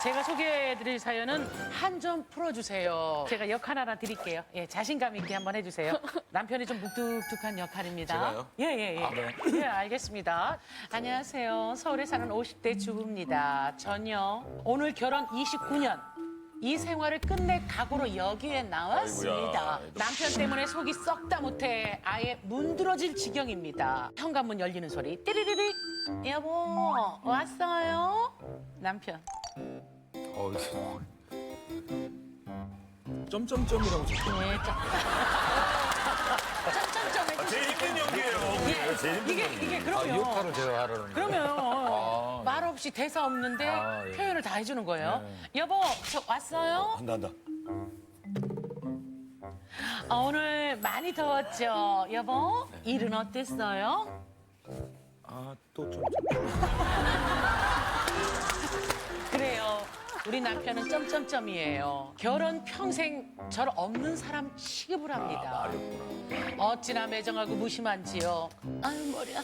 제가 소개해드릴 사연은 한 점 풀어주세요. 제가 역 하나 드릴게요. 예, 자신감 있게 한번 해주세요. 남편이 좀 묵뚝뚝한 역할입니다. 제가요? 예. 아, 네. 예, 알겠습니다. 안녕하세요. 서울에 사는 50대 주부입니다. 전요. 오늘 결혼 29년. 이 생활을 끝낼 각오로 여기에 나왔습니다. 아이고야. 남편 때문에 속이 썩다 못해 아예 문드러질 지경입니다. 현관문 열리는 소리 띠리리릭. 여보 왔어요? 남편. 점점점이라고 적혀. 네, 점점점 해주세요. 제일 힘든 연기예요. 제일 힘든 연기. 이게 이 그러면 역할을 제가 하라는 거예요. 그러면 말 없이 대사 없는데 예. 표현을 다 해주는 거예요. 여보 저 왔어요? 한다. 오늘 많이 더웠죠? 여보 일은 어땠어요? 또 좀. 그래요. 우리 남편은 점점점이에요. 결혼 평생 절 없는 사람 취급을 합니다. 어찌나 매정하고 무심한지요. 아유 머리야.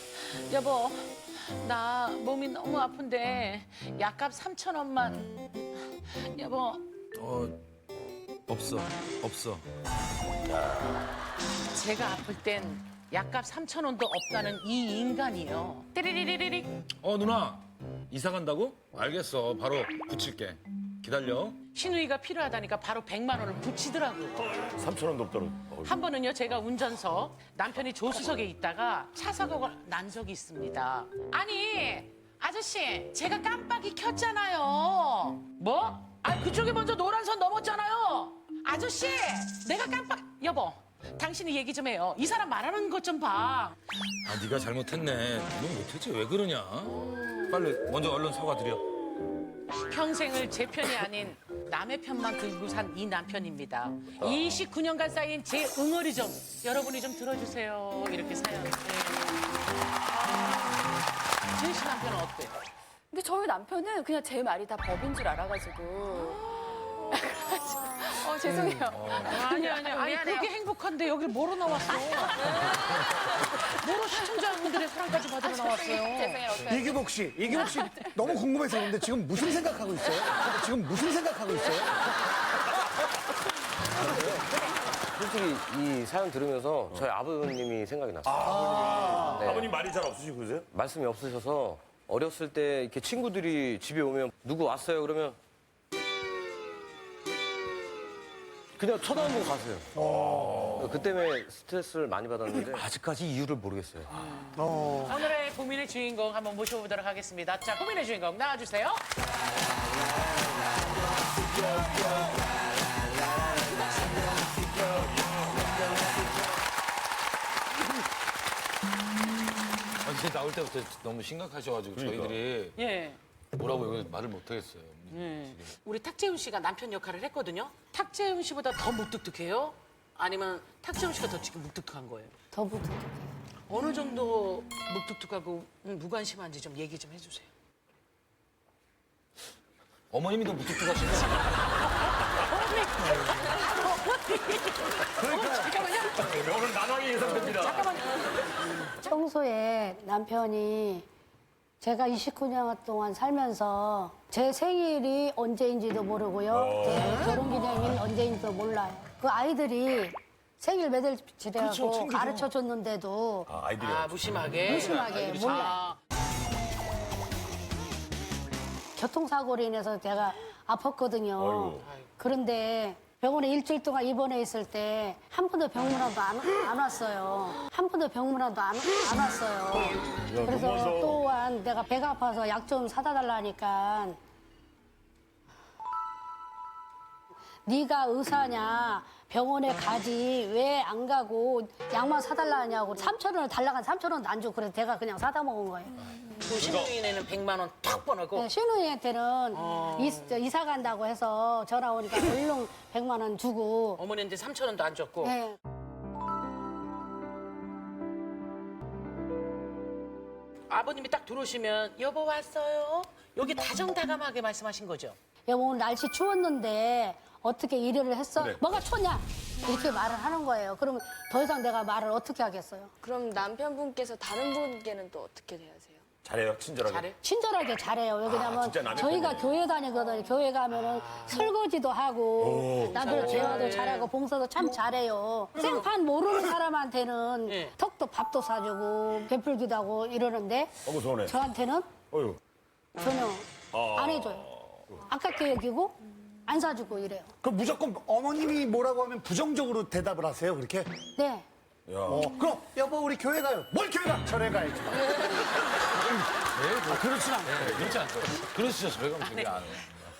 여보 나 몸이 너무 아픈데 약값 3,000원만. 여보 없어. 제가 아플 땐 약값 3,000원도 없다는 이 인간이요. 띠리리리리릭. 누나 이사 간다고? 알겠어. 바로 붙일게. 기다려. 신우이가 필요하다니까 바로 100만 원을 붙이더라고요. 3,000원도 없더라고. 한 번은요 제가 운전석 남편이 조수석에 있다가 차 사고가 난 적이 있습니다. 아니 아저씨 제가 깜빡이 켰잖아요. 뭐? 아 그쪽이 먼저 노란 선 넘었잖아요. 아저씨 내가 여보 당신이 얘기 좀 해요. 이 사람 말하는 것 좀 봐. 네가 잘못했네. 넌 도대체 왜 그러냐? 빨리 먼저 얼른 사과드려. 평생을 제 편이 아닌 남의 편만 들고 산 이 남편입니다. 29년간 쌓인 제 응어리 좀 여러분이 좀 들어주세요. 이렇게 사연. 네. 지은 씨 남편은 어때요? 근데 저희 남편은 그냥 제 말이 다 법인 줄 알아가지고. 죄송해요. 아니 그렇게 행복한데 여길 뭐로 나왔어? 뭐로 시청자분들의 사랑까지 받으러 나왔어요? 죄송해요. 이규복 씨 너무 궁금해서 그런데 지금 무슨 생각하고 있어요? 솔직히 이 사연 들으면서 저희 아버님이 생각이 났어요. 네. 아버님 말이 잘 없으시고 그러세요? 말씀이 없으셔서 어렸을 때 이렇게 친구들이 집에 오면 누구 왔어요? 그러면 그냥 쳐다보고 가세요. 그 때문에 스트레스를 많이 받았는데 아직까지 이유를 모르겠어요. 오늘의 고민의 주인공 한번 모셔보도록 하겠습니다. 자, 고민의 주인공 나와주세요. 이제 나올 때부터 너무 심각하셔가지고 저희들이 예. 뭐라고 이거 말을 못하겠어요. 우리 탁재훈 씨가 남편 역할을 했거든요. 탁재훈 씨보다 더 묵뚝뚝해요? 아니면 탁재훈 씨가 더 지금 묵뚝뚝한 거예요? 더 묵뚝뚝해요. 어느 정도 묵뚝뚝하고 무관심한지 좀 얘기 좀 해주세요. 어머님이 더 무뚝뚝하시네. 오늘 난항이 예상됩니다. 평소에 남편이 제가 29년 동안 살면서 제 생일이 언제인지도 모르고요. 제 결혼기념일 언제인지도 몰라요. 그 아이들이 생일 매달치려고 가르쳐 줬는데도 아이들이. 무심하게 몰라요. 교통사고로 인해서 제가 아팠거든요. 그런데 병원에 일주일 동안 입원해 있을 때 한 번도 병문안도 안 왔어요. 안 왔어요. 그래서 또한 내가 배가 아파서 약 좀 사다 달라니까 네가 의사냐 병원에 가지 왜 안 가고 약만 사달라 하냐고 3,000원을 달라간 3,000원도 안 주고 그래서 제가 그냥 사다 먹은 거예요. 그 신우이네는 100만 원 탁 보내고 네, 신우이한테는 이사 간다고 해서 전화 오니까 얼른 100만 원 주고 어머니한테 3,000원도 안 줬고 네. 아버님이 딱 들어오시면 여보 왔어요? 여기 다정다감하게 말씀하신 거죠? 여보 오늘 날씨 추웠는데 어떻게 일을 했어? 네. 뭐가 춥냐? 이렇게 말을 하는 거예요. 그러면 더 이상 내가 말을 어떻게 하겠어요? 그럼 남편분께서 다른 분께는 또 어떻게 대하세요? 잘해요, 친절하게. 잘해? 친절하게 잘해요. 왜냐면 진짜 남의 저희가 편이네. 교회 다니거든요. 교회 가면은 설거지도 하고 남들 대화도 잘하고 봉사도 참 잘해요. 생판 모르는 사람한테는 네. 턱도 밥도 사주고 베풀기도 하고 이러는데 어머, 서운해. 저한테는 어휴. 전혀 안 해줘요. 아깝게 여기고 안 사주고 이래요. 그럼 무조건 어머님이 뭐라고 하면 부정적으로 대답을 하세요, 그렇게? 네. 그럼 여보 우리 교회 가요. 뭘 교회 가? 절에 가야지. 그렇진 않고. 그렇지 않죠. 그러시죠. 저희가 되게 안 해요.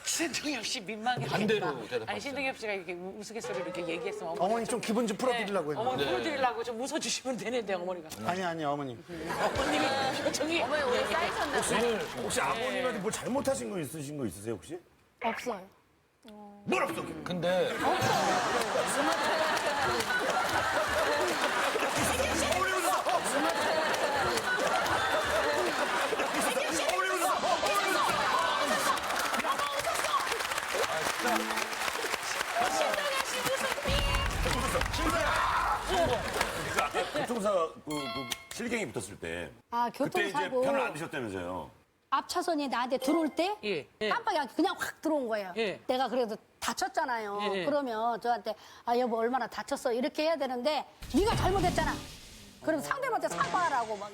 신동엽 씨 민망했겠다. 반대로 대답하시죠. 아니 신동엽 씨가 이렇게 우스갯소리로 이렇게 얘기했으면 어머니 좀 기분 좀 풀어드리려고 네, 했는데. 어머니 풀어드리려고 좀 웃어주시면 되는데 어머니가. 아니 어머님. 어머님이 표정이. 어머니 오늘 쌓이셨나? 혹시 아버님한테 뭘 잘못하신 거 있으신 거 있으세요, 혹시? 없어요. 뭘 없어? 근데 교통사 실갱이 붙었을 때 아 그때 이제 교통사고 편을 안 드셨다면서요? 앞차선이 나한테 들어올 때 예, 예. 깜빡이 그냥 확 들어온 거예요. 예. 내가 그래도 다쳤잖아요. 예, 예. 그러면 저한테 아 여보 얼마나 다쳤어 이렇게 해야 되는데 네가 잘못했잖아. 그럼 상대방한테 사과하라고 막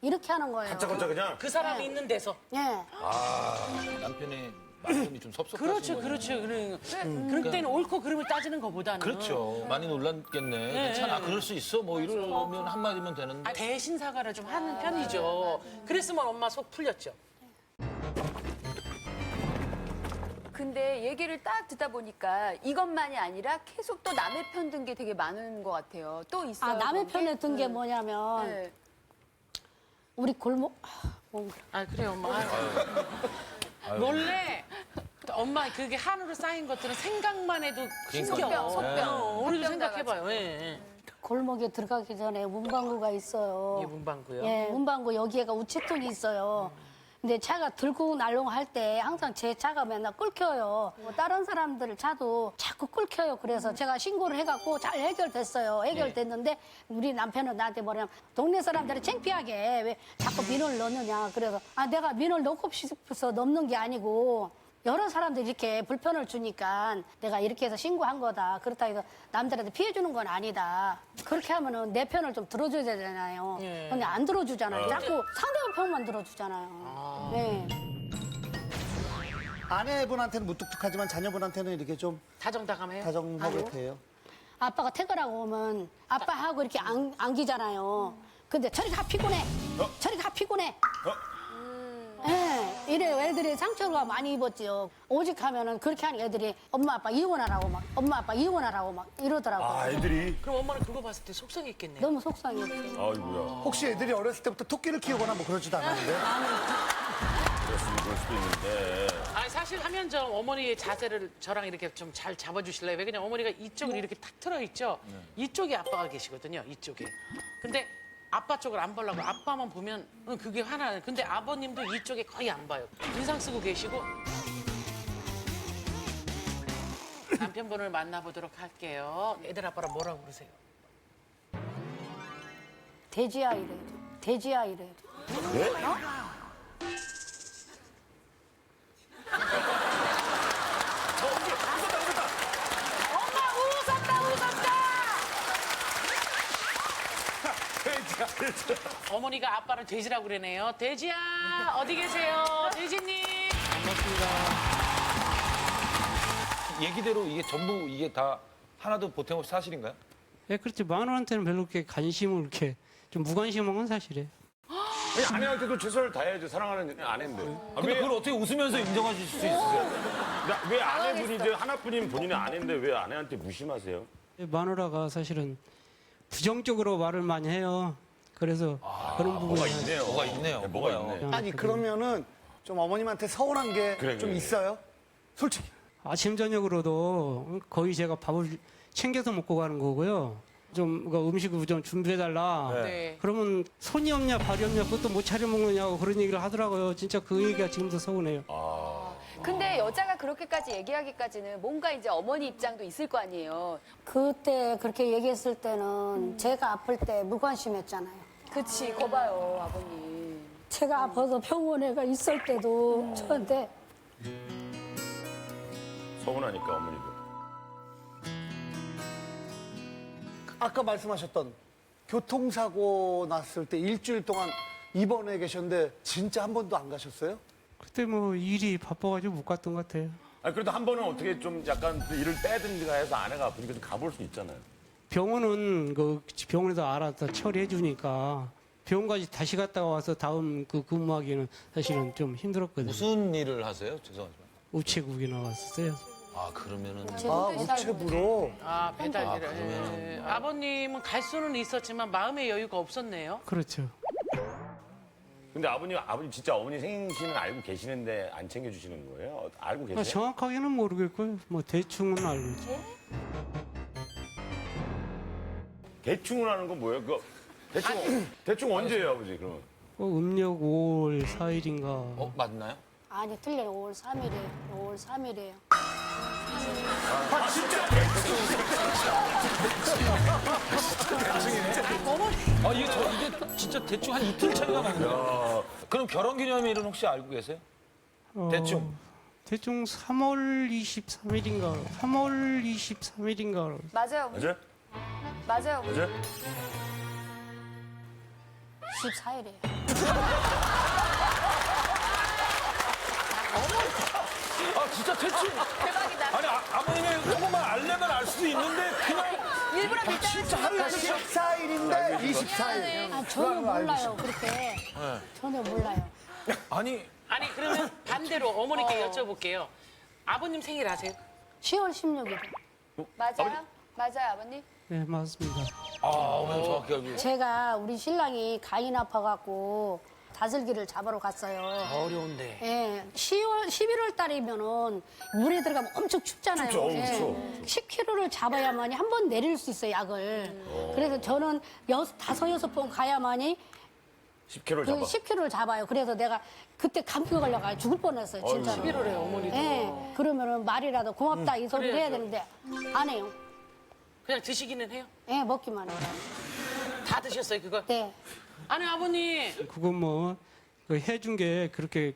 이렇게 하는 거예요. 깜짝깜짝 그냥. 그 사람이 있는 데서. 예. 남편의 마음이 좀 섭섭하신 그렇죠, 거예요. 그렇죠. 그럴 때는 옳고 그름을 따지는 것보다는. 그렇죠. 많이 놀랐겠네. 괜찮아. 그럴 수 있어. 뭐 이러면 한마디면 되는데. 아, 대신 사과를 좀 하는 편이죠. 그랬으면 엄마 속 풀렸죠. 근데 얘기를 딱 듣다 보니까 이것만이 아니라 계속 또 남의 편 든 게 되게 많은 것 같아요. 또 있어요? 아 남의 그런 게? 편에 든 게 뭐냐면 네. 우리 골목 뭔가 아, 그래요, 엄마. 원래 엄마 그게 한으로 쌓인 것들은 생각만 해도 숨겨. 속병. 우리도 속병 생각해봐요. 예, 골목에 들어가기 전에 문방구가 있어요. 예. 문방구요. 예, 문방구 여기에가 우체통이 있어요. 근데 차가 들고 날롱할 때 항상 제 차가 맨날 끓겨요. 뭐 다른 사람들 차도 자꾸 끓여요. 그래서 제가 신고를 해갖고 잘 해결됐어요. 해결됐는데 우리 남편은 나한테 뭐냐면 동네 사람들이 창피하게 왜 자꾸 민원을 넣느냐. 그래서 아 내가 민원을 넣고 싶어서 넣는 게 아니고 여러 사람들이 이렇게 불편을 주니까 내가 이렇게 해서 신고한 거다. 그렇다 해서 남들한테 피해 주는 건 아니다. 그렇게 하면은 내 편을 좀 들어줘야 되잖아요. 근데 안 들어주잖아요. 자꾸 상대방 편만 들어주잖아요. 네. 아내분한테는 무뚝뚝하지만 자녀분한테는 이렇게 좀 다정다감해요. 다정하게 돼요. 아빠가 퇴근하고 오면 아빠하고 이렇게 안기잖아요. 근데 저리 가 피곤해. 저리 가 피곤해. 예, 이래 애들이 상처가 많이 입었지요. 오직 하면은 그렇게 하는 애들이 엄마 아빠 이혼하라고 막 엄마 아빠 이혼하라고 막 이러더라고요. 아, 애들이. 그럼 엄마는 그거 봤을 때 속상했겠네요. 너무 속상했지. 아이고야. 혹시 애들이 어렸을 때부터 토끼를 키우거나 뭐 그러지도 않았는데? 그랬으면 그럴 수도 있는데. 아니 사실 하면 좀 어머니의 자세를 저랑 이렇게 좀 잘 잡아주실래요? 왜 그냥 어머니가 이쪽으로 이렇게 탁 틀어있죠? 이쪽에 아빠가 계시거든요, 이쪽에. 근데 아빠 쪽을 안 보려고 아빠만 보면 그게 하나. 근데 아버님도 이쪽에 거의 안 봐요. 인상 쓰고 계시고. 남편분을 만나보도록 할게요. 애들 아빠랑 뭐라고 그러세요? 돼지야 이래. 돼지야 이래. 어머니가 아빠를 돼지라고 그러네요. 돼지야 어디 계세요? 돼지님. 얘기대로 이게 전부 이게 다 하나도 보탬 없이 사실인가요? 예, 그렇지. 마누라한테는 별로 그렇게 관심을 이렇게 좀 무관심한 건 사실이에요. 아니, 아내한테도 최선을 다해야죠. 사랑하는 아내인데. 아, 근데 그걸 어떻게 웃으면서 인정하실 수 있으세요? 왜 아내분이 이제 하나뿐인 본인의 아내인데 왜 아내한테 무심하세요? 예, 마누라가 사실은 부정적으로 말을 많이 해요. 그래서 그런 부분이 뭐가 있네요. 뭐가 있네요. 뭐가 뭐가요? 있네. 아니 그러면은 좀 어머님한테 서운한 게 좀 그래. 있어요? 솔직히. 아침 저녁으로도 거의 제가 밥을 챙겨서 먹고 가는 거고요. 좀 음식을 좀 준비해달라. 네. 그러면 손이 없냐 발이 없냐 그것도 못 차려 먹느냐고 그런 얘기를 하더라고요. 진짜 그 얘기가 지금도 서운해요. 근데 여자가 그렇게까지 얘기하기까지는 뭔가 이제 어머니 입장도 있을 거 아니에요. 그때 그렇게 얘기했을 때는 제가 아플 때 무관심했잖아요. 그치, 거 봐요, 아버님. 제가 아파서 병원에 있을 때도 저한테 서운하니까 어머니도. 아까 말씀하셨던 교통사고 났을 때 일주일 동안 입원해 계셨는데 진짜 한 번도 안 가셨어요? 그때 뭐 일이 바빠가지고 못 갔던 것 같아요. 아 그래도 한 번은 어떻게 좀 약간 일을 빼든가 해서 아내가 아프니까 좀 가볼 수 있잖아요. 병원은 그 병원에서 알아서 처리해 주니까 병원까지 다시 갔다가 와서 다음 그 근무하기는 사실은 좀 힘들었거든요. 무슨 일을 하세요? 죄송하지만. 우체국에 나왔었어요. 아 그러면은 아, 우체부로. 아, 배달일을. 예. 아버님은 갈 수는 있었지만 마음의 여유가 없었네요. 그렇죠. 근데 아버님 진짜 어머니 생신은 알고 계시는데 안 챙겨주시는 거예요? 알고 아, 계세요? 정확하게는 모르겠고요. 뭐 대충은 알고 있죠. 대충은 하는 건 뭐예요? 그거 대충 언제예요, 아버지? 그러면 음력 5월 4일인가. 맞나요? 아니 틀려요. 5월 3일이에요. 5월 3일이에요. 이게 진짜 대충 한 이틀 차이가 나네요. 그럼 결혼기념일은 혹시 알고 계세요? 대충. 대충 3월 23일인가. 3월 23일인가. 맞아요, 어머니. 맞아요? 맞아요, 어머니. 맞아요? 14일이에요. 아 진짜 대충. 대박이다. 아니 아버님의 조금만 알려면 알 수도 있는데 그냥 일부러 밀당하시는 하루가 14일인데 24일. 아, 저는 몰라요. 그렇게. 전혀 몰라요. 아니 아니, 그러면 반대로 어머니께 여쭤볼게요. 아버님 생일 아세요? 10월 16일. 맞아요? 맞아요, 아버님? 네, 맞습니다. 아 어머니 정확히 알고. 제가 우리 신랑이 가인 아파갖고 다슬기를 잡으러 갔어요. 어려운데. 예, 11월 달이면은 물에 들어가면 엄청 춥잖아요. 춥죠, 예. 그렇죠. 10kg를 잡아야만이 한 번 내릴 수 있어요, 약을. 그래서 저는 5-6번 가야만이 10kg를 그 잡아. 10kg를 잡아요. 그래서 내가 그때 감기 걸려가 죽을 뻔했어요, 진짜로. 11월에 어머니도. 예, 그러면은 말이라도 고맙다 이 소리를 해야 되는데 안 해요. 그냥 드시기는 해요? 예, 먹기만 해요. 다 드셨어요, 그걸? 네. 아니, 아버님. 그건 뭐, 그 해준 게 그렇게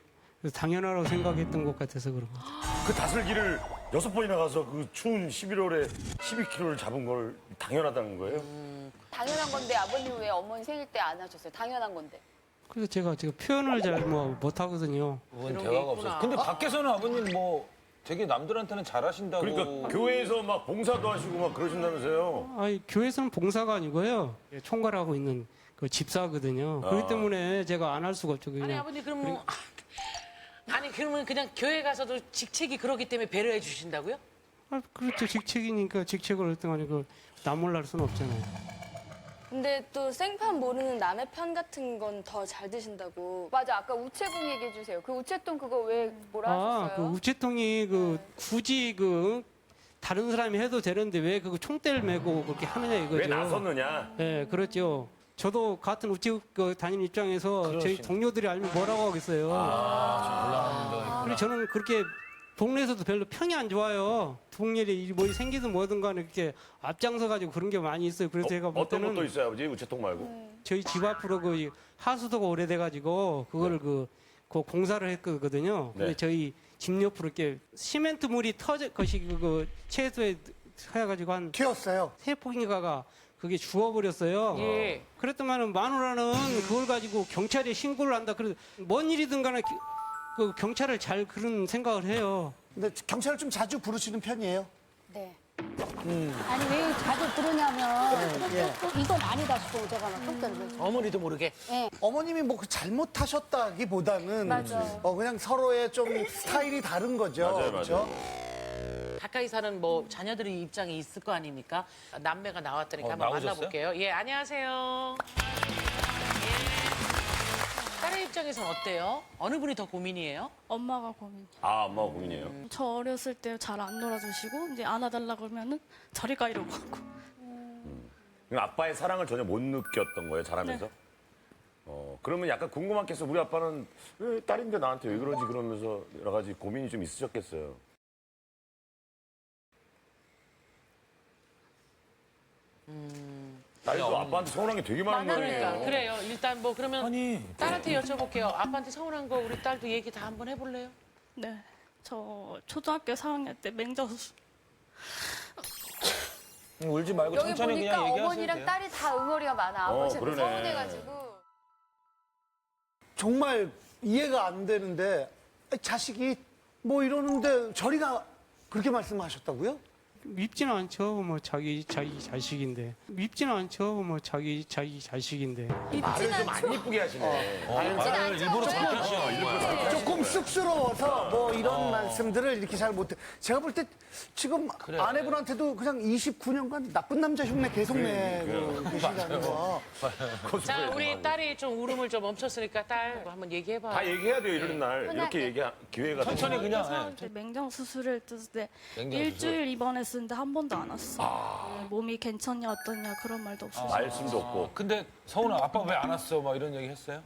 당연하다고 생각했던 것 같아서 그런 거 같아요. 그 다슬기를 6번이나 가서 그 추운 11월에 12kg를 잡은 걸 당연하다는 거예요? 당연한 건데 아버님 왜 어머니 생일 때 안 하셨어요? 당연한 건데. 그래서 제가 지금 표현을 잘 못하거든요. 그건 그런 게 대화가 있구나. 없어요. 근데 밖에서는 아버님 뭐 되게 남들한테는 잘하신다고. 그러니까 교회에서 막 봉사도 하시고 막 그러신다면서요? 아니, 교회에서는 봉사가 아니고요. 총괄하고 있는 그 집사거든요. 그렇기 때문에 제가 안 할 수가 없죠. 그냥. 아니, 아버님, 그러면. 아니, 그러면 그냥 교회 가서도 직책이 그러기 때문에 배려해 주신다고요? 아, 그렇죠. 직책이니까 직책을 어떤 그 나몰랄 수는 없잖아요. 근데 또 생판 모르는 남의 편 같은 건 더 잘 드신다고. 맞아, 아까 우체국 얘기해 주세요. 그 우체통 그거 왜 뭐라 아, 하셨어요? 그 우체통이 그 굳이 그 다른 사람이 해도 되는데 왜 그 총대를 메고 그렇게 하느냐 이거죠. 왜 나섰느냐? 네, 그렇죠. 저도 같은 우체국 다니는 입장에서 저희 동료들이 알면 뭐라고 하겠어요. 그리고 저는 그렇게 동네에서도 별로 평이 안 좋아요. 동네에 뭐 생기든 뭐든 간에 이렇게 앞장서 가지고 그런 게 많이 있어요. 그래서 제가 볼 어떤 때는 것도 있어요, 아버지? 우체통 말고? 저희 집 앞으로 그 하수도가 오래돼 가지고 그거를 그 공사를 했거든요. 근데 네. 저희 집 옆으로 이렇게 시멘트 물이 터져 것이 그 채소에 해가지고 한 튀었어요. 세 폭인가가 그게 죽어버렸어요. 예. 그랬더만은 마누라는 그걸 가지고 경찰에 신고를 한다. 그래서 뭔 일이든 간에 그 경찰을 잘 그런 생각을 해요. 근데 경찰을 좀 자주 부르시는 편이에요. 네. 아니 왜 자주 부르냐면 이건 아니다 싶으면 제가 막 쫓겨를 해요. 어머니도 모르게. 예. 어머님이 뭐 잘못하셨다기보다는 맞아. 그냥 서로의 좀 스타일이 다른 거죠. 맞아요, 그렇죠? 가까이 사는 뭐 자녀들이 입장이 있을 거 아닙니까? 남매가 나왔다니까 한번 나오셨어요? 만나볼게요. 예, 안녕하세요. 예. 딸의 입장에서는 어때요? 어느 분이 더 고민이에요? 엄마가 고민. 아, 엄마가 고민이에요. 저 어렸을 때 잘 안 놀아주시고 이제 안아달라 그러면은 저리 가 이러고 하고. 그럼 아빠의 사랑을 전혀 못 느꼈던 거예요, 자라면서? 그러면 약간 궁금한 게 있어. 우리 아빠는 왜 딸인데 나한테 왜 그러지? 그러면서 여러 가지 고민이 좀 있으셨겠어요. 딸도 아빠한테 서운한 게 되게 많은 많았네요. 거예요. 그러니까 그래요. 일단 뭐 그러면 아니. 딸한테 여쭤볼게요. 아빠한테 서운한 거 우리 딸도 얘기 다 한번 해볼래요? 네. 저 초등학교 4학년 때 맹자수 울지 말고 여기 천천히 보니까 그냥 얘기하세요. 어머니랑 딸이 다 응어리가 많아. 아버지한테 그러네. 서운해가지고. 정말 이해가 안 되는데 자식이 뭐 이러는데 저리가 그렇게 말씀하셨다고요? 밉지는 않죠. 뭐 자기 자식인데. 밉지는 않죠. 뭐 자기 자식인데. 말을 좀 안 이쁘게 하시네. 말을 일부러 저렇게 하시는 조금 쑥스러워서 뭐 이런 말씀들을 이렇게 잘 못해. 제가 볼 때 지금 아내분한테도 그냥 29년간 나쁜 남자 흉내 계속 내고 계시다는 거. 자, 우리 딸이 좀 울음을 좀 멈췄으니까 딸 한번 얘기해봐. 다 얘기해야 돼요, 이런 날. 이렇게 얘기할 기회가. 천천히 그냥. 사람 때 맹장 수술을 했을 때 맹장 일주일 입원했었는데 한 번도 안 왔어. 네, 몸이 괜찮냐 어떠냐 그런 말도 없었어. 말씀도 없고. 근데 서훈아 아빠 왜 안 왔어? 막 이런 얘기 했어요?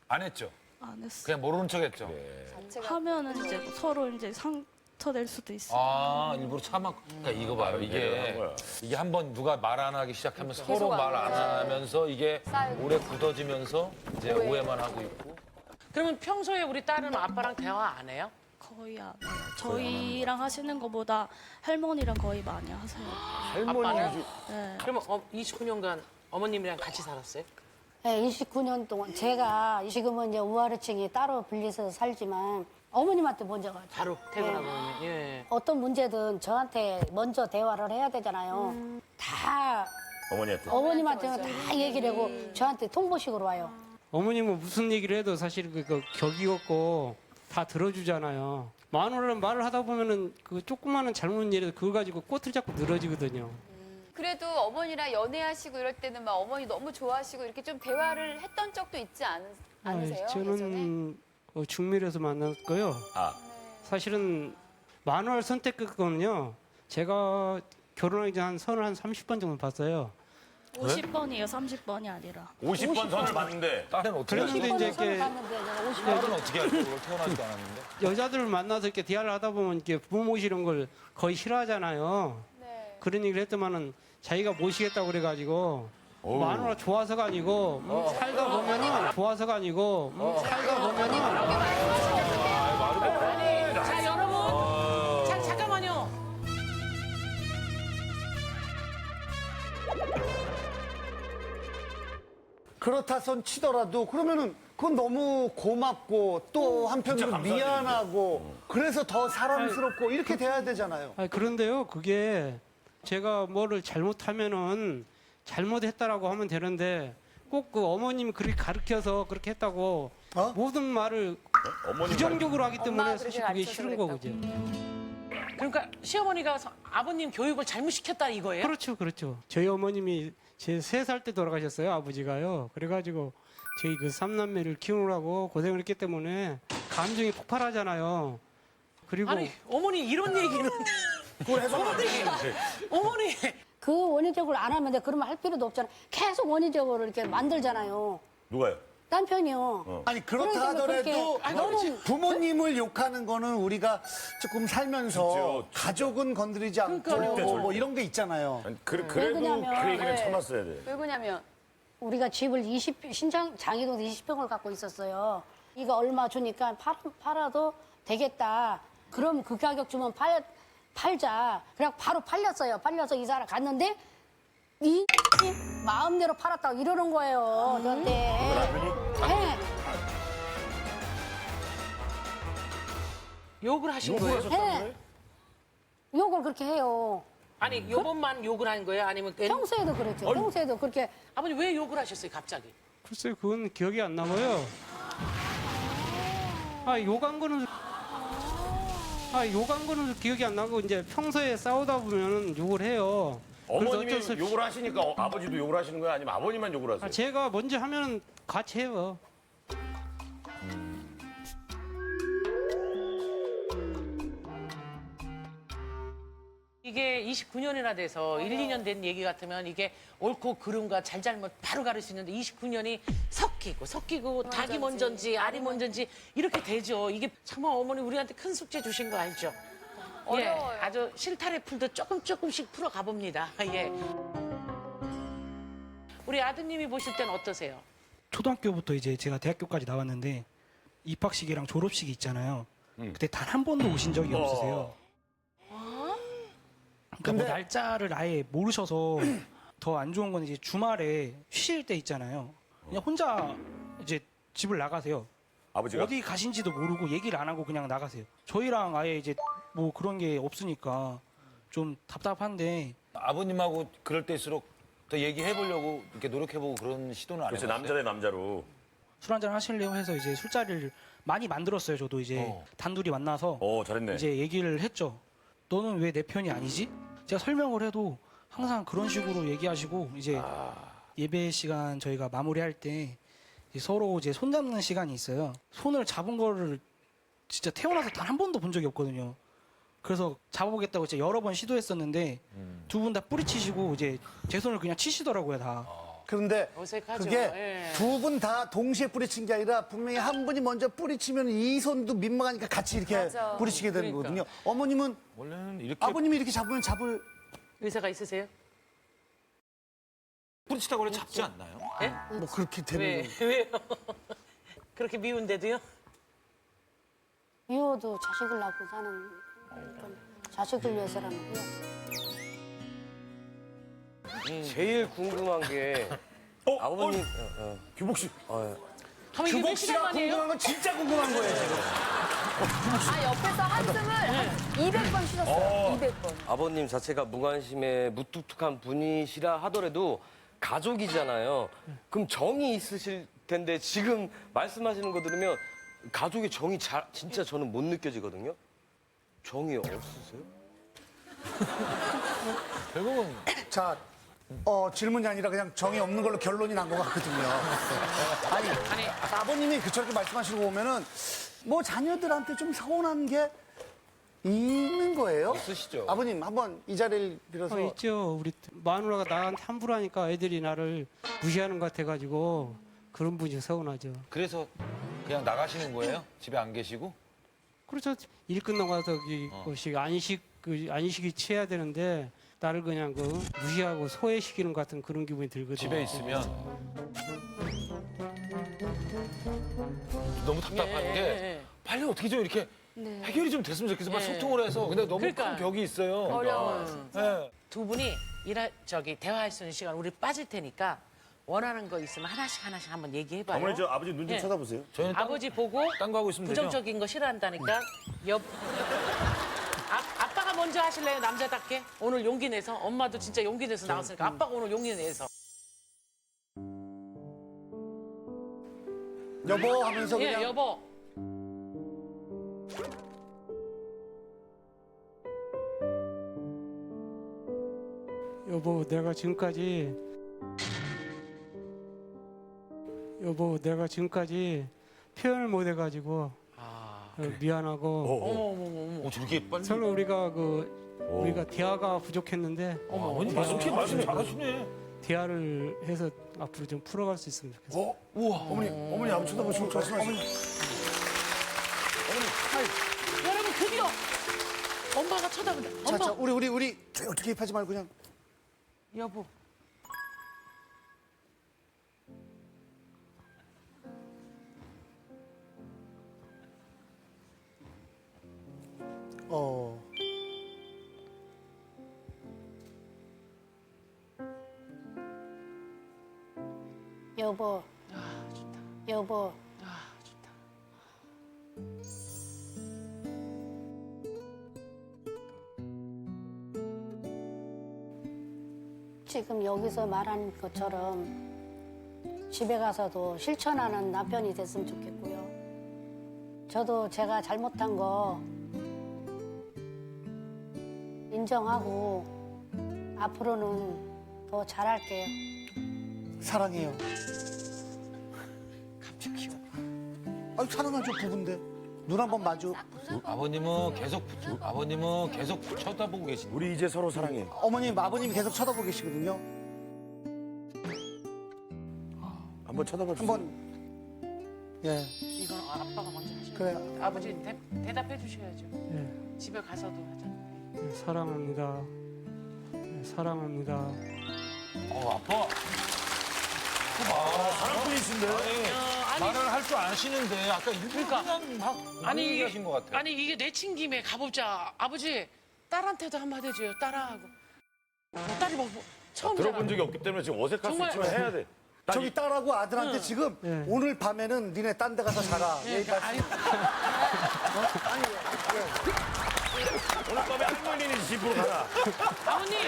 안 했죠? 안 했어. 그냥 모르는 척 했죠? 하면은 이제 뭐 서로 이제 상처될 수도 있어. 아, 일부러 참았고. 그러니까 이거 봐요. 이게 한 번 누가 말 안 하기 시작하면 서로 말 안 하면서 이게 쌓이고. 오래 굳어지면서 이제 오해만 하고 있고. 그러면 평소에 우리 딸은 아빠랑 대화 안 해요? 거의 안 해요. 저희랑 하시는 것보다 할머니랑 거의 많이 하세요. 아빠는? 네. 그러면 29년간 어머님이랑 같이 살았어요? 네, 29년 동안 제가 지금은 이제 우아래층이 따로 분리해서 살지만 어머님한테 먼저 가죠. 바로 퇴근하고. 예. 어떤 문제든 저한테 먼저 대화를 해야 되잖아요. 다 어머니한테. 어머님한테는 다 얘기를 하고 저한테 통보식으로 와요. 어머님은 무슨 얘기를 해도 사실 그 격이 없고 다 들어주잖아요. 마누라는 말을 하다 보면은 그 조그마한 잘못 일에도 그거 가지고 꽃을 잡고 늘어지거든요. 그래도 어머니랑 연애하시고 이럴 때는 막 어머니 너무 좋아하시고 이렇게 좀 대화를 했던 적도 있지 않으세요? 예전에? 저는 중밀에서 만났고요. 아, 사실은 마누라를 선택했거든요. 제가 결혼하기 전 한 선을 한 30번 정도 봤어요. 50번이에요. 30번이 아니라. 50번 선을 봤는데. 딸은 어떻게 할까? 그랬는데 이제 선을 이렇게 봤는데 제가 50번. 딸은 어떻게 할까? 그걸 태어나지도 않았는데. 여자들을 만나서 이렇게 대화를 하다 보면 이렇게 부모 모시는 걸 거의 싫어하잖아요. 네. 그런 얘기를 했더만은 자기가 모시겠다고 그래가지고 마누라 좋아서가 아니고 살다 보면은 좋아서가 아니고 살다 보면은 아니, 자, 여러분. 자, 잠깐만요. 그렇다 손 치더라도 그러면은 그건 너무 고맙고 또 한편으로 감사하죠, 미안하고 그래서 더 사랑스럽고 이렇게 돼야 되잖아요. 아니, 그런데요, 그게 제가 뭐를 잘못하면은 잘못했다라고 하면 되는데 꼭 그 어머님이 그렇게 가르쳐서 그렇게 했다고 어? 모든 말을 어머니 부정적으로 하기 때문에 엄마가 사실 그렇게 그게 가르쳐서 싫은 그랬다고. 거죠. 그러니까 시어머니가 아버님 교육을 잘못 시켰다 이거예요? 그렇죠, 그렇죠. 저희 어머님이 제 3살 때 돌아가셨어요, 아버지가요. 그래가지고 저희 그 3남매를 키우느라고 고생을 했기 때문에 감정이 폭발하잖아요. 그리고 아니, 어머니 이런 얘기는. 어머니. 그 원인적으로 안 하면 돼. 그러면 할 필요도 없잖아요. 계속 원인적으로 이렇게 만들잖아요. 누가요? 남편이요. 아니 그렇다 그러니까 하더라도 그렇게 너는 부모님을 욕하는 거는 우리가 조금 살면서 그렇죠. 가족은 건드리지 않고 뭐 이런 게 있잖아요. 아니, 그래도 그러냐면, 그 얘기는 네. 참았어야 돼. 왜 그러냐면 우리가 집을 장이동에 20평을 갖고 있었어요. 이거 얼마 주니까 팔아도 되겠다. 그럼 그 가격 주면 팔자. 그냥 바로 팔렸어요. 팔려서 이사를 갔는데 이 마음대로 팔았다고 이러는 거예요. 저한테. 네. 욕을 하신 거예요? 네. 욕을 그렇게 해요. 아니, 요번만 욕을 한 거예요? 아니면 평소에도 그랬죠. 평소에도 그렇게 아버님 왜 욕을 하셨어요, 갑자기? 글쎄요, 그건 기억이 안 나고요. 욕한 거는 기억이 안 나고 이제 평소에 싸우다 보면 욕을 해요. 그래서 어머님이 어쩔 수 없이- 욕을 하시니까 아버지도 욕을 하시는 거야? 아니면 아버님만 욕을 하세요? 제가 먼저 하면은 같이 해요. 이게 29년이나 돼서 1, 2년 된 얘기 같으면 이게 옳고 그름과 잘잘못 바로 가를 수 있는데 29년이 섞이고 닭이 먼저인지 알이 먼저인지 이렇게 되죠. 이게 정말 어머니 우리한테 큰 숙제 주신 거 알죠? 예, 어려워요. 아주 실타래 풀도 조금씩 풀어 가봅니다. 예. 우리 아드님이 보실 땐 어떠세요? 초등학교부터 이제 제가 대학교까지 나왔는데 입학식이랑 졸업식이 있잖아요. 그때 단 한 번도 오신 적이 없으세요. 그러니까 뭐 날짜를 아예 모르셔서 더 안 좋은 건 이제 주말에 쉬실 때 있잖아요. 그냥 혼자 이제 집을 나가세요. 아버지가? 어디 가신지도 모르고 얘기를 안 하고 그냥 나가세요. 저희랑 아예 이제 뭐 그런 게 없으니까 좀 답답한데 아버님하고 그럴 때일수록 더 얘기해 보려고 이렇게 노력해 보고 그런 시도는 안 그렇죠. 해봤어요? 남자 대 남자로. 술 한잔 하실래요 해서 이제 술자리를 많이 만들었어요. 저도 이제 단둘이 만나서 잘했네. 이제 얘기를 했죠. 너는 왜 내 편이 아니지? 제가 설명을 해도 항상 그런 식으로 얘기하시고 이제 예배 시간 저희가 마무리할 때 이제 서로 이제 손 잡는 시간이 있어요. 손을 잡은 거를 진짜 태어나서 단 한 번도 본 적이 없거든요. 그래서 잡아보겠다고 이제 여러 번 시도했었는데 두 분 다 뿌리치시고 이제 제 손을 그냥 치시더라고요 다. 그런데 어색하죠. 그게 예. 두 분 다 동시에 뿌리친 게 아니라 분명히 한 분이 먼저 뿌리치면 이 손도 민망하니까 같이 이렇게 맞아. 뿌리치게 되는 그러니까. 거거든요. 어머님은 원래는 이렇게 아버님이 이렇게 잡으면 잡을 의사가 있으세요? 뿌리치다고 그래 잡지 않나요? 뭐 그렇게 되는 왜? 거. 왜요? 그렇게 미운데도요? 미워도 자식을 낳고 사는 건 자식을 위해서라는 거요. 제일 궁금한 게 아버님 규복 씨. 가만 이게 몇 시간 만이에요? 궁금한 건 진짜 궁금한 거예요. 지금. 아, 옆에서 한숨을 한 200번 쉬셨어요. 200번. 아버님 자체가 무관심에 무뚝뚝한 분이시라 하더라도 가족이잖아요. 그럼 정이 있으실 텐데 지금 말씀하시는 거 들으면 가족의 정이 진짜 저는 못 느껴지거든요. 정이 없으세요? 결국은 자, 질문이 아니라 그냥 정이 없는 걸로 결론이 난 것 같거든요. 아니, 아버님이 그렇게 말씀하시는 거 보면은 뭐 자녀들한테 좀 서운한 게 있는 거예요? 있으시죠. 아버님 한번 이 자리를 빌어서 있죠. 우리 마누라가 나한테 함부로 하니까 애들이 나를 무시하는 것 같아가지고 그런 분이 서운하죠. 그래서 그냥 나가시는 거예요? 집에 안 계시고? 그렇죠. 일 끝나고 와서 안식이 취해야 되는데 나를 그냥 무시하고 소외시키는 것 같은 그런 기분이 들거든요. 집에 있으면 너무 답답한 예, 게 예. 빨리 어떻게 좀 이렇게 해결이 좀 됐으면 좋겠어. 막 예. 소통을 해서. 근데 너무 그러니까. 큰 벽이 있어요. 어려워요. 예. 두 분이 대화할 수 있는 시간 우리 빠질 테니까 원하는 거 있으면 하나씩 한번 얘기해봐요. 어머니 저 아버지 눈 좀 예. 쳐다보세요. 저희는 아버지 보고 딴 거 하고 있으면 되죠? 부정적인 거 싫어한다니까 아빠가 먼저 하실래요? 남자답게? 오늘 용기 내서 엄마도 진짜 용기 내서 나왔으니까 아빠가 오늘 용기 내서 여보 하면서 예 그냥 여보 여보, 내가 지금까지 표현을 못 해가지고 미안하고 저렇게 빨리. 서로 우리가 대화가 부족했는데 아버님 말씀 잘하시네. 대화를 해서 앞으로 좀 풀어갈 수 있으면 좋겠어요. 어머니 아버지 쳐다보시고 조심하세요. 여러분 드디어 엄마가 쳐다본다. 엄마 자, 우리 개입하지 말고 그냥 여보 여보, 여보, 좋다. 지금 여기서 말한 것처럼 집에 가서도 실천하는 남편이 됐으면 좋겠고요. 저도 제가 잘못한 거 인정하고 앞으로는 더 잘할게요. 사랑해요. 갑자기요. 아니 사랑하죠 부부인데 눈 한 번 마주. 아버님은 계속 쳐다보고 계신데. 우리 이제 서로 사랑해. 어머님 아버님이 계속 쳐다보고 계시거든요. 한번 쳐다봐 주세요. 한번 예 이건 아빠가 먼저 하셔야 그래요. 돼요. 아버지 대답해 주셔야죠. 예, 집에 가서도 하자. 예, 사랑합니다. 예, 사랑합니다. 아빠. 사랑꾼이신데. 말을 할 줄 아시는데 아까 일부러 그러니까. 그냥 막 아니, 아니 계신 것 같아요. 아니 이게 내친김에 가보자. 아버지 딸한테도 한마디 해줘요. 딸하고. 딸이 뭐 처음 들어본 적이 없기 때문에 지금 어색할 정말- 수 있지만 해야 돼. 저기 딸하고 아들한테 지금 오늘 밤에는 니네 딴 데 가서 자라. 예, 아니, 오늘 밤에 할머니는 집으로 가라. 아버님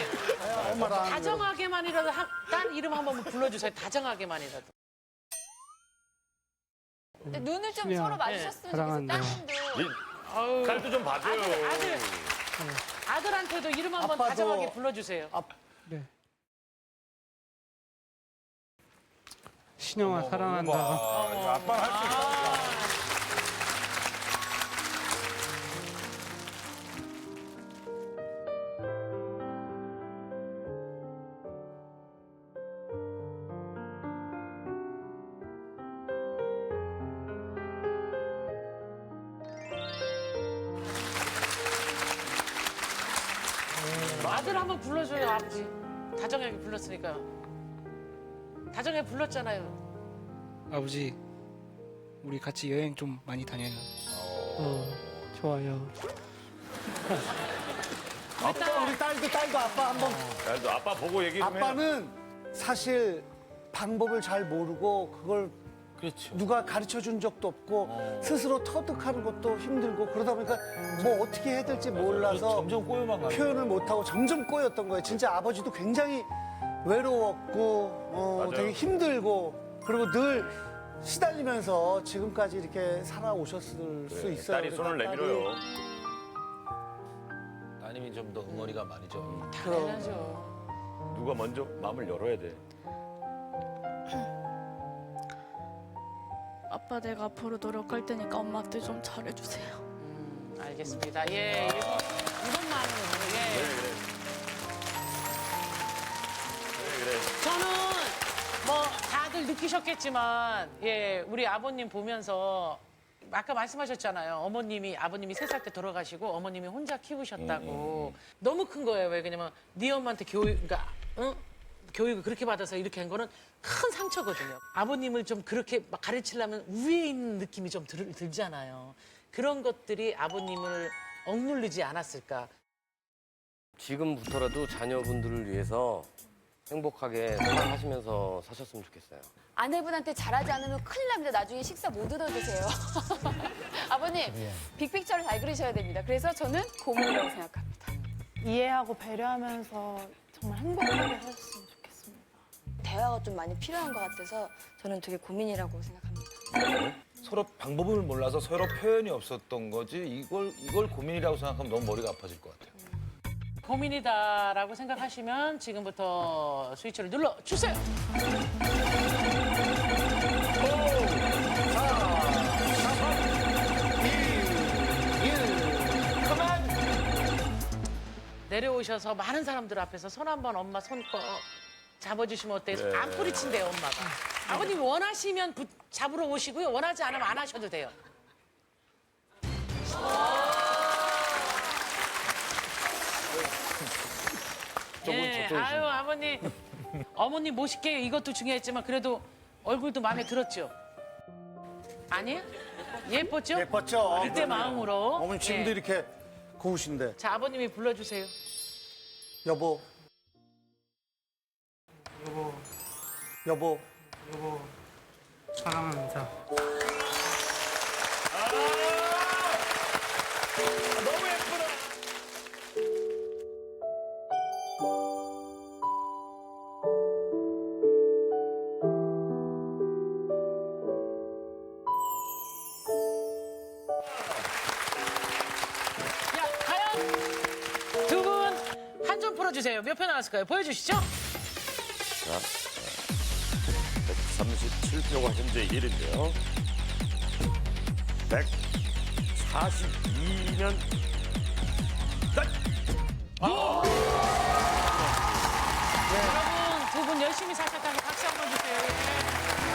엄마랑 다정하게만이라도 딸 이름 한번 불러주세요. 다정하게만이라도. 근데 눈을 좀 그냥, 서로 마주쳤으면 사랑한다. 좋겠어요. 따님도. 칼도 좀 봐줘요. 아들한테도 이름 한번 아빠도- 다정하게 불러주세요. 네. 신영아 사랑한다. 아빠는 할 수 있어. 아들 한번 불러줘요, 아버지. 다정하게 불렀으니까. 다정하게 불렀잖아요. 아버지, 우리 같이 여행 좀 많이 다녀요. 좋아요. 우리 딸도 아빠 한번. 야, 아빠 보고 얘기 좀 해. 아빠는 사실 방법을 잘 모르고 그걸 그렇죠. 누가 가르쳐 준 적도 없고 스스로 터득하는 것도 힘들고 그러다 보니까 뭐 어떻게 해야 될지 몰라서 점점 꼬여만 가요. 표현을 못하고 점점 꼬였던 거예요. 진짜 아버지도 굉장히 외로웠고 맞아요. 되게 힘들고 그리고 늘 시달리면서 지금까지 이렇게 살아오셨을 수 있어요. 딸이 손을 그러니까 내밀어요. 따님이 좀 더 응어리가 많이죠. 당연하죠. 누가 먼저 마음을 열어야 돼. 아빠 내가 앞으로 노력할 테니까 엄마한테 좀 잘해주세요. 알겠습니다. 예, 이것만으로 예. 그래. 저는 뭐 다들 느끼셨겠지만 예 우리 아버님 보면서 아까 말씀하셨잖아요. 아버님이 3살 때 돌아가시고 어머님이 혼자 키우셨다고 너무 큰 거예요. 왜 그러냐면 네 엄마한테 그러니까 교육을 그렇게 받아서 이렇게 한 거는 큰 상처거든요. 아버님을 좀 그렇게 막 가르치려면 위에 있는 느낌이 좀 들잖아요. 그런 것들이 아버님을 억누르지 않았을까. 지금부터라도 자녀분들을 위해서 행복하게 생활하시면서 사셨으면 좋겠어요. 아내분한테 잘하지 않으면 큰일 납니다. 나중에 식사 못 얻어 드세요. 아버님, 빅픽처를 잘 그리셔야 됩니다. 그래서 저는 고민이라고 생각합니다. 이해하고 배려하면서 정말 행복하게 하셨으면 좋겠습니다. 대화가 좀 많이 필요한 것 같아서 저는 되게 고민이라고 생각합니다. 서로 방법을 몰라서 서로 표현이 없었던 거지 이걸 고민이라고 생각하면 너무 머리가 아파질 것 같아요. 고민이다라고 생각하시면 지금부터 스위치를 눌러주세요. 내려오셔서 많은 사람들 앞에서 손 한번 엄마 손 꼭 잡아주시면 어때요? 네. 안 뿌리친대요, 엄마가. 아버님 원하시면 잡으러 오시고요. 원하지 않으면 안 하셔도 돼요. 예, 아유 아버님, 어머님 모실게요. 이것도 중요했지만 그래도 얼굴도 마음에 들었죠? 아니에요? 예뻤죠? 예뻤죠. 이때 마음으로. 어머니 지금도 예. 이렇게 고우신데. 자, 아버님이 불러주세요. 여보. 여보. 사랑합니다. 너무 예쁘다. 야, 과연 두 분 한 점 풀어주세요. 몇 표 나왔을까요? 보여주시죠. 자, 137표가 현재 1인데요. 142면 여러분, 두 분 열심히 사셨다고 박수 한번 주세요. 예.